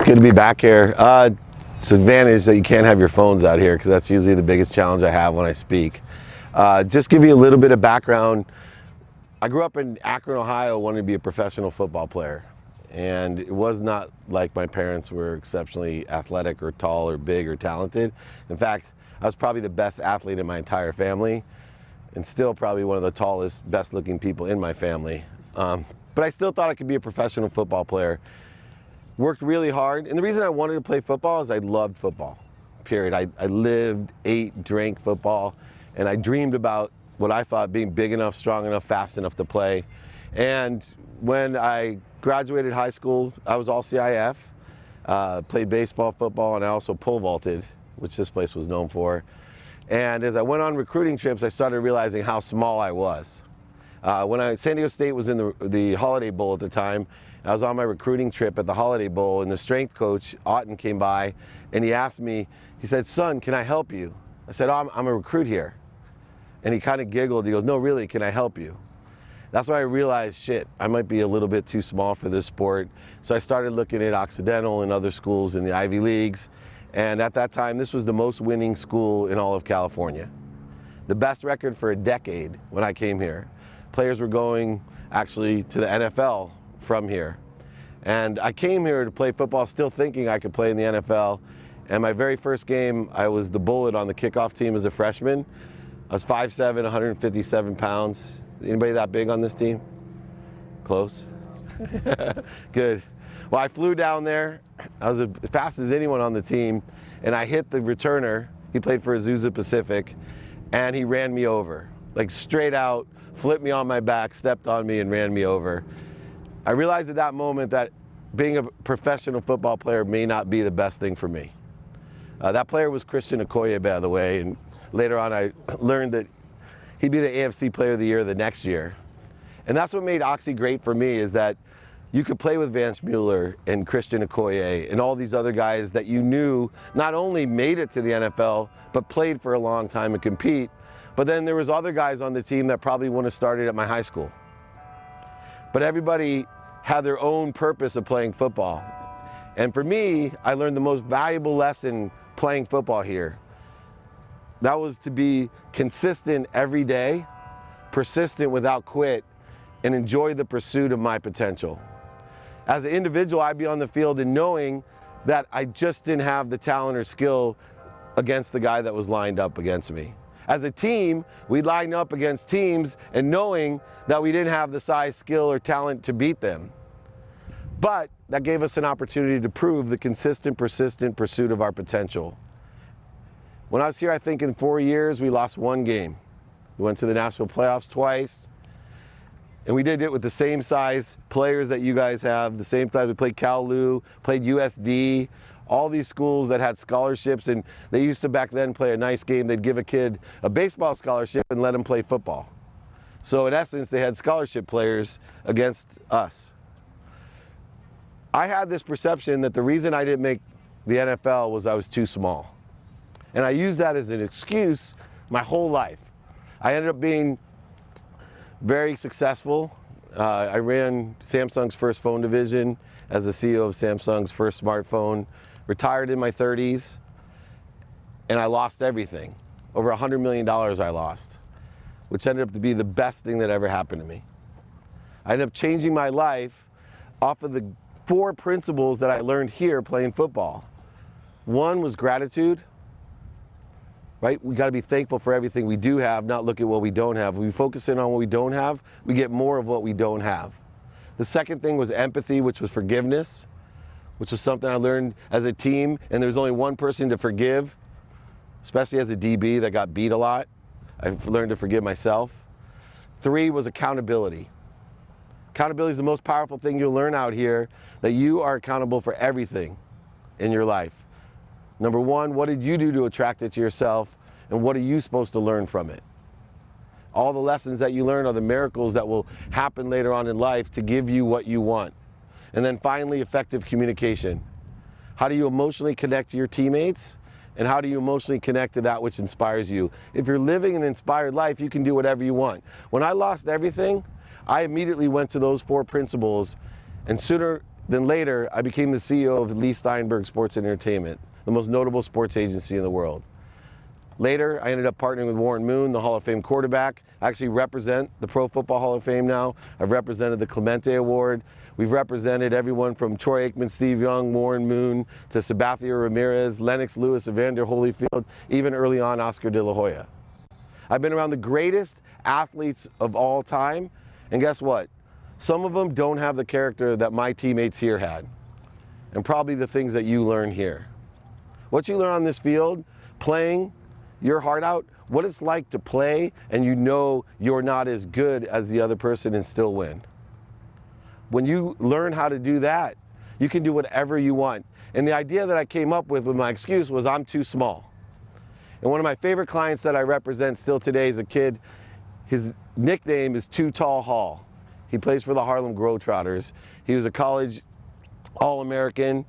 good to be back here. It's an advantage that you can't have your phones out here because that's usually the biggest challenge I have when I speak. Just give you a little bit of background. I grew up in Akron, Ohio, wanting to be a professional football player. And it was not like my parents were exceptionally athletic or tall or big or talented. In fact, I was probably the best athlete in my entire family and still probably one of the tallest, best looking people in my family. But I still thought I could be a professional football player. Worked really hard. And the reason I wanted to play football is I loved football, period. I lived, ate, drank football, and I dreamed about what I thought being big enough, strong enough, fast enough to play. And when I graduated high school, I was all CIF, played baseball, football, and I also pole vaulted, which this place was known for. And as I went on recruiting trips, I started realizing how small I was. San Diego State was in the Holiday Bowl at the time. I was on my recruiting trip at the Holiday Bowl, and the strength coach, Otten, came by, and he asked me, he said, "Son, can I help you?" I said, "Oh, I'm a recruit here." And he kind of giggled. He goes, "No, really, can I help you?" That's why I realized, shit, I might be a little bit too small for this sport. So I started looking at Occidental and other schools in the Ivy Leagues. And at that time, this was the most winning school in all of California. The best record for a decade when I came here. Players were going actually to the NFL from here. And I came here to play football still thinking I could play in the NFL. And my very first game, I was the bullet on the kickoff team as a freshman. I was 5'7", 157 pounds. Anybody that big on this team? Close? Good. Well, I flew down there. I was as fast as anyone on the team, and I hit the returner. He played for Azusa Pacific, and he ran me over. Like straight out, flipped me on my back, stepped on me, and ran me over. I realized at that moment that being a professional football player may not be the best thing for me. That player was Christian Okoye, by the way, and later on I learned that he'd be the AFC Player of the Year the next year. And that's what made Oxy great for me, is that you could play with Vance Mueller and Christian Okoye and all these other guys that you knew not only made it to the NFL, but played for a long time and compete. But then there was other guys on the team that probably wouldn't have started at my high school. But everybody had their own purpose of playing football. And for me, I learned the most valuable lesson playing football here. That was to be consistent every day, persistent without quit, and enjoy the pursuit of my potential. As an individual, I'd be on the field and knowing that I just didn't have the talent or skill against the guy that was lined up against me. As a team, we'd line up against teams and knowing that we didn't have the size, skill, or talent to beat them. But that gave us an opportunity to prove the consistent, persistent pursuit of our potential. When I was here, I think in 4 years, we lost one game. We went to the national playoffs twice. And we did it with the same size players that you guys have, the same time we played Cal Lu, played USD, all these schools that had scholarships, and they used to back then play a nice game. They'd give a kid a baseball scholarship and let him play football. So in essence, they had scholarship players against us. I had this perception that the reason I didn't make the NFL was I was too small. And I used that as an excuse my whole life. I ended up being very successful. I ran Samsung's first phone division as the CEO of Samsung's first smartphone, retired in my 30s, and I lost everything. Over $100 million I lost, which ended up to be the best thing that ever happened to me. I ended up changing my life off of the 4 principles that I learned here playing football. One was gratitude. Right? We got to be thankful for everything we do have, not look at what we don't have. When we focus in on what we don't have, we get more of what we don't have. The second thing was empathy, which was forgiveness, which is something I learned as a team, and there's only one person to forgive, especially as a DB that got beat a lot. I've learned to forgive myself. 3 was accountability. Accountability is the most powerful thing you'll learn out here, that you are accountable for everything in your life. Number 1, what did you do to attract it to yourself, and what are you supposed to learn from it? All the lessons that you learn are the miracles that will happen later on in life to give you what you want. And then finally, effective communication. How do you emotionally connect to your teammates, and how do you emotionally connect to that which inspires you? If you're living an inspired life, you can do whatever you want. When I lost everything, I immediately went to those 4 principles, and sooner Then later, I became the CEO of Leigh Steinberg Sports and Entertainment, the most notable sports agency in the world. Later, I ended up partnering with Warren Moon, the Hall of Fame quarterback. I actually represent the Pro Football Hall of Fame now. I've represented the Clemente Award. We've represented everyone from Troy Aikman, Steve Young, Warren Moon, to Sabathia Ramirez, Lennox Lewis, Evander Holyfield, even early on Oscar De La Hoya. I've been around the greatest athletes of all time, and guess what? Some of them don't have the character that my teammates here had, and probably the things that you learn here. What you learn on this field, playing your heart out, what it's like to play and you know you're not as good as the other person and still win. When you learn how to do that, you can do whatever you want. And the idea that I came up with my excuse was I'm too small. And one of my favorite clients that I represent still today is a kid, his nickname is Too Tall Hall. He plays for the Harlem Globetrotters. He was a college All-American.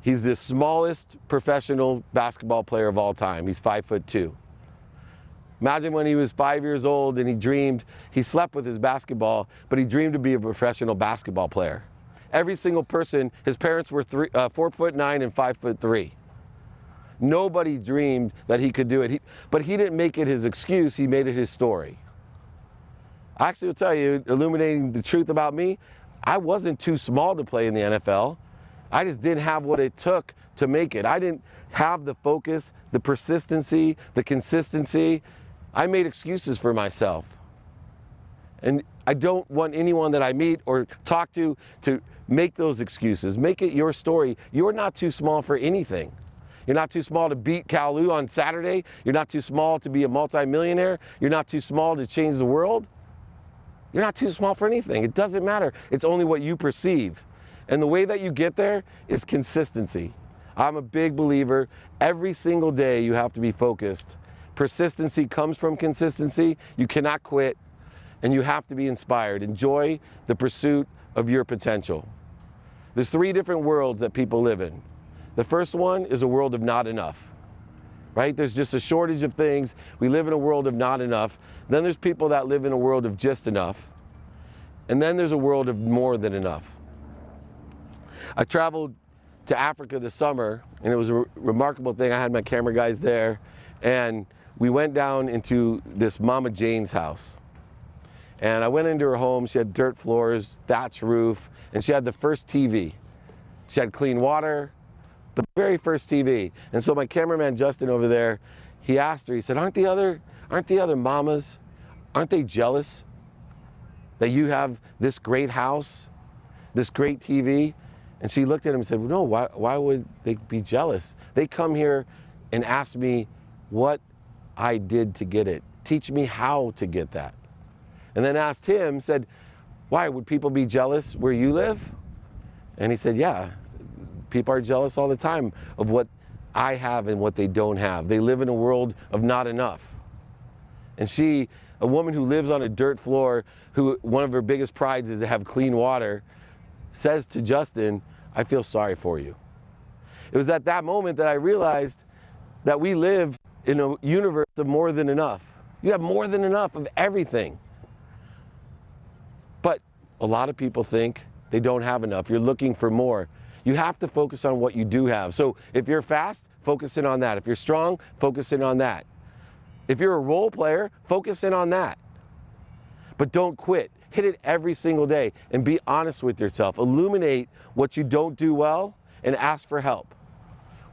He's the smallest professional basketball player of all time. He's 5'2". Imagine when he was 5 years old and he slept with his basketball, but he dreamed to be a professional basketball player. Every single person, his parents were 4'9" and 5'3". Nobody dreamed that he could do it. But he didn't make it his excuse, he made it his story. I actually will tell you, illuminating the truth about me, I wasn't too small to play in the NFL. I just didn't have what it took to make it. I didn't have the focus, the persistency, the consistency. I made excuses for myself. And I don't want anyone that I meet or talk to make those excuses. Make it your story. You're not too small for anything. You're not too small to beat Kalu on Saturday. You're not too small to be a multimillionaire. You're not too small to change the world. You're not too small for anything. It doesn't matter. It's only what you perceive. And the way that you get there is consistency. I'm a big believer. Every single day you have to be focused. Persistency comes from consistency. You cannot quit, and you have to be inspired. Enjoy the pursuit of your potential. There's 3 different worlds that people live in. The first one is a world of not enough, right? There's just a shortage of things. We live in a world of not enough. Then there's people that live in a world of just enough. And then there's a world of more than enough. I traveled to Africa this summer, and it was a remarkable thing. I had my camera guys there, and we went down into this Mama Jane's house. And I went into her home. She had dirt floors, thatch roof, and she had the first TV. She had clean water, the very first TV. And so my cameraman Justin over there, he asked her, he said, aren't the other mamas, aren't they jealous that you have this great house, this great TV? And she looked at him and said, well, no, why would they be jealous? They come here and ask me what I did to get it. Teach me how to get that. And then asked him, said, why, would people be jealous where you live? And he said, yeah, people are jealous all the time of what I have and what they don't have. They live in a world of not enough. And she, a woman who lives on a dirt floor, who one of her biggest prides is to have clean water, says to Justin, I feel sorry for you. It was at that moment that I realized that we live in a universe of more than enough. You have more than enough of everything. But a lot of people think they don't have enough. You're looking for more. You have to focus on what you do have. So if you're fast, focus in on that. If you're strong, focus in on that. If you're a role player, focus in on that. But don't quit. Hit it every single day and be honest with yourself. Illuminate what you don't do well and ask for help.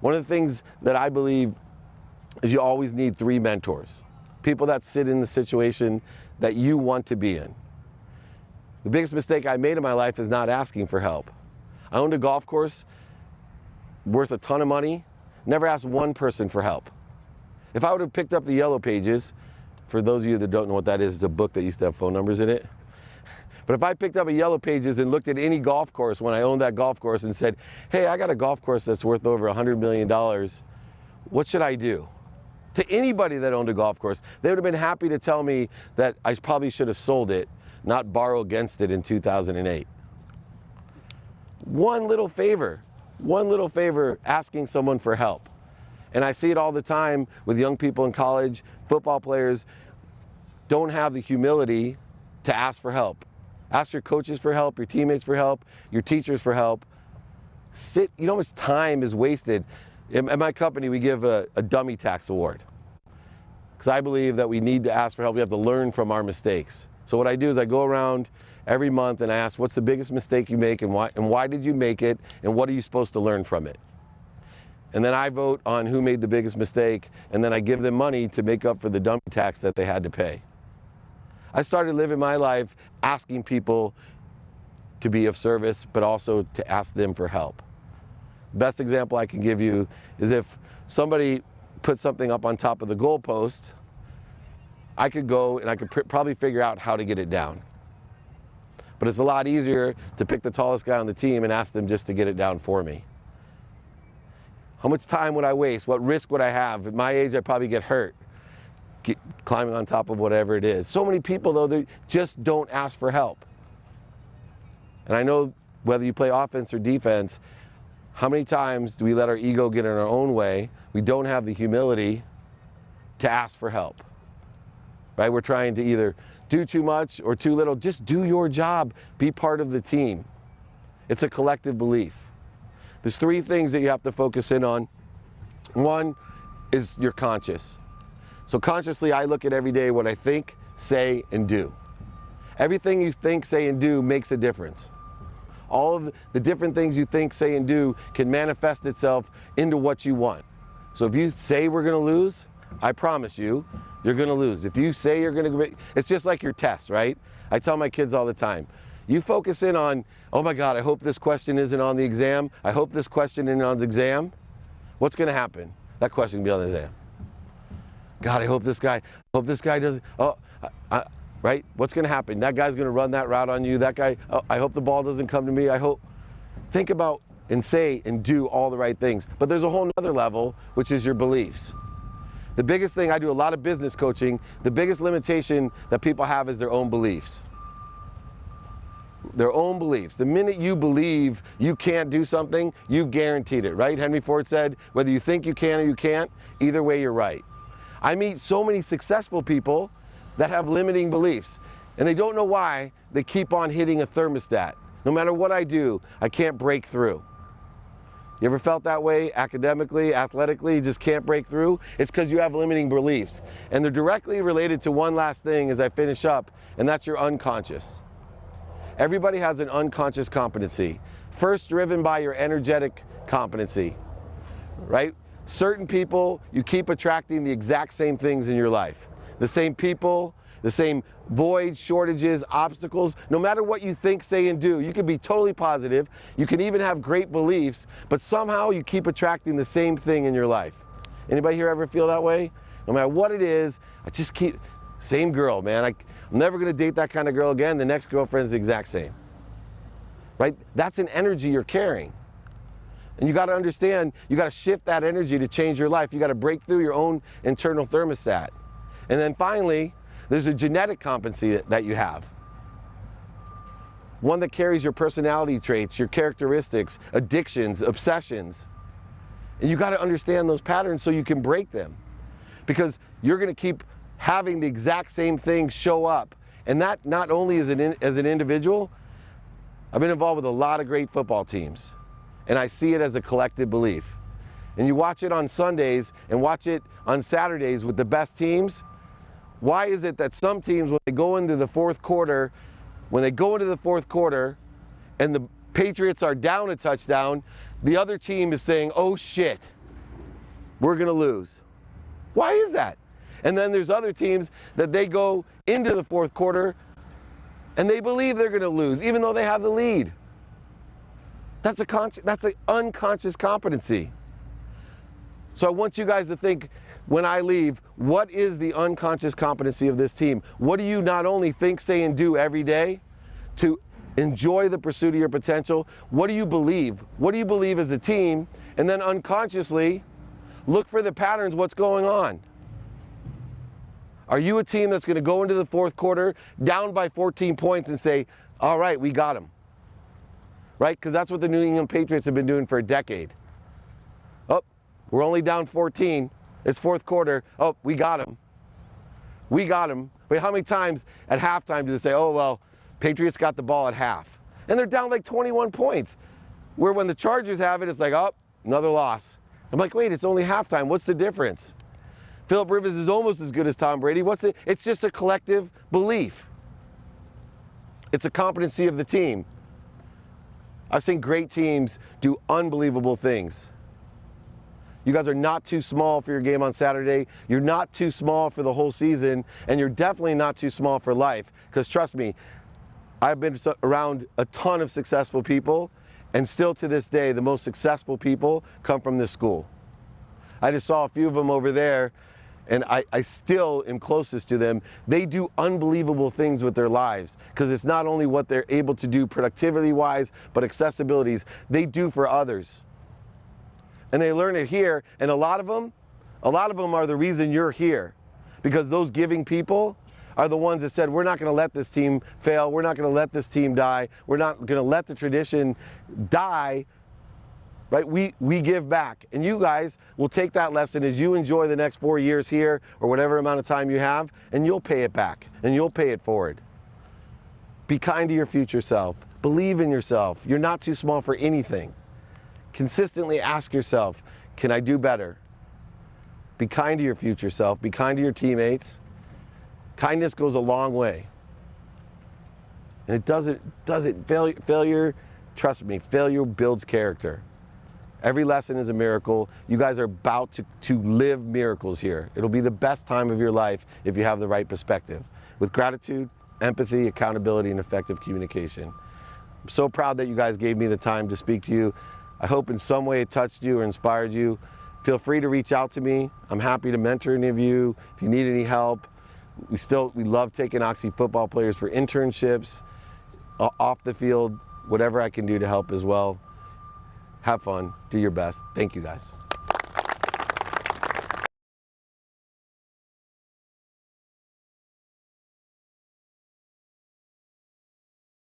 One of the things that I believe is you always need 3 mentors. People that sit in the situation that you want to be in. The biggest mistake I made in my life is not asking for help. I owned a golf course worth a ton of money, never asked one person for help. If I would have picked up the Yellow Pages, for those of you that don't know what that is, it's a book that used to have phone numbers in it. But if I picked up a Yellow Pages and looked at any golf course when I owned that golf course and said, hey, I got a golf course that's worth over $100 million, what should I do? To anybody that owned a golf course, they would have been happy to tell me that I probably should have sold it, not borrow against it in 2008. One little favor, asking someone for help. And I see it all the time with young people in college. Football players don't have the humility to ask for help. Ask your coaches for help, your teammates for help, your teachers for help, you know how much time is wasted? In my company, we give a dummy tax award. Because I believe that we need to ask for help. We have to learn from our mistakes. So what I do is I go around every month and I ask, what's the biggest mistake you make and why did you make it and what are you supposed to learn from it? And then I vote on who made the biggest mistake, and then I give them money to make up for the dummy tax that they had to pay. I started living my life asking people to be of service, but also to ask them for help. Best example I can give you is if somebody put something up on top of the goalpost, I could go and I could probably figure out how to get it down. But it's a lot easier to pick the tallest guy on the team and ask them just to get it down for me. How much time would I waste? What risk would I have? At my age, I'd probably get hurt climbing on top of whatever it is. So many people, though, they just don't ask for help. And I know whether you play offense or defense, how many times do we let our ego get in our own way? We don't have the humility to ask for help. Right? We're trying to either do too much or too little. Just do your job. Be part of the team. It's a collective belief. There's three things that you have to focus in on. One is your conscious. So consciously, I look at every day what I think, say, and do. Everything you think, say, and do makes a difference. All of the different things you think, say, and do can manifest itself into what you want. So if you say we're going to lose, I promise you, you're going to lose. If you say you're going to, it's just like your tests, right? I tell my kids all the time, you focus in on, oh my God, I hope this question isn't on the exam. I hope this question isn't on the exam. What's going to happen? That question will be on the exam. God, I hope this guy doesn't, right? What's going to happen? That guy's going to run that route on you. That guy, I hope the ball doesn't come to me. Think about and say and do all the right things. But there's a whole nother level, which is your beliefs. The biggest thing, I do a lot of business coaching, the biggest limitation that people have is their own beliefs. Their own beliefs. The minute you believe you can't do something, you've guaranteed it, right? Henry Ford said, whether you think you can or you can't, either way you're right. I meet so many successful people that have limiting beliefs, and they don't know why they keep on hitting a thermostat. No matter what I do, I can't break through. You ever felt that way academically, athletically, you just can't break through? It's because you have limiting beliefs. And they're directly related to one last thing as I finish up, and that's your unconscious. Everybody has an unconscious competency. First driven by your energetic competency, right? Certain people, you keep attracting the exact same things in your life. The same people, the same voids, shortages, obstacles. No matter what you think, say, and do, you can be totally positive. You can even have great beliefs, but somehow you keep attracting the same thing in your life. Anybody here ever feel that way? No matter what it is, I just keep, same girl, man. I'm never gonna date that kind of girl again. The next girlfriend's the exact same, right? That's an energy you're carrying. And you gotta understand, you gotta shift that energy to change your life. You gotta break through your own internal thermostat. And then finally, there's a genetic competency that you have. One that carries your personality traits, your characteristics, addictions, obsessions. And you gotta understand those patterns so you can break them. Because you're gonna keep having the exact same thing show up. And that not only as an individual, I've been involved with a lot of great football teams. And I see it as a collective belief. And you watch it on Sundays and watch it on Saturdays with the best teams. Why is it that some teams, when they go into the fourth quarter and the Patriots are down a touchdown, the other team is saying, oh shit, we're gonna lose. Why is that? And then there's other teams that they go into the fourth quarter and they believe they're gonna lose, even though they have the lead. That's an unconscious competency. So I want you guys to think, when I leave, what is the unconscious competency of this team? What do you not only think, say, and do every day to enjoy the pursuit of your potential? What do you believe? What do you believe as a team? And then unconsciously, look for the patterns, what's going on. Are you a team that's gonna go into the fourth quarter down by 14 points and say, all right, we got them? Right, because that's what the New England Patriots have been doing for a decade. Oh, we're only down 14. It's fourth quarter. Oh, we got him. We got him. Wait, how many times at halftime do they say, oh, well, Patriots got the ball at half? And they're down like 21 points. Where when the Chargers have it, it's like, oh, another loss. I'm like, wait, it's only halftime. What's the difference? Philip Rivers is almost as good as Tom Brady. It's just a collective belief. It's a competency of the team. I've seen great teams do unbelievable things. You guys are not too small for your game on Saturday. You're not too small for the whole season, and you're definitely not too small for life. Because trust me, I've been around a ton of successful people, and still to this day, the most successful people come from this school. I just saw a few of them over there, and I still am closest to them. They do unbelievable things with their lives, because it's not only what they're able to do productivity-wise, but accessibilities they do for others. And they learn it here, and a lot of them are the reason you're here, because those giving people are the ones that said, we're not going to let this team fail, we're not going to let this team die, we're not going to let the tradition die. Right? We give back, and you guys will take that lesson as you enjoy the next 4 years here, or whatever amount of time you have, and you'll pay it back, and you'll pay it forward. Be kind to your future self. Believe in yourself. You're not too small for anything. Consistently ask yourself, can I do better? Be kind to your future self. Be kind to your teammates. Kindness goes a long way. And it doesn't failure, trust me, failure builds character. Every lesson is a miracle. You guys are about to live miracles here. It'll be the best time of your life if you have the right perspective. With gratitude, empathy, accountability, and effective communication. I'm so proud that you guys gave me the time to speak to you. I hope in some way it touched you or inspired you. Feel free to reach out to me. I'm happy to mentor any of you. If you need any help, we love taking Oxy football players for internships, off the field, whatever I can do to help as well. Have fun, do your best. Thank you guys.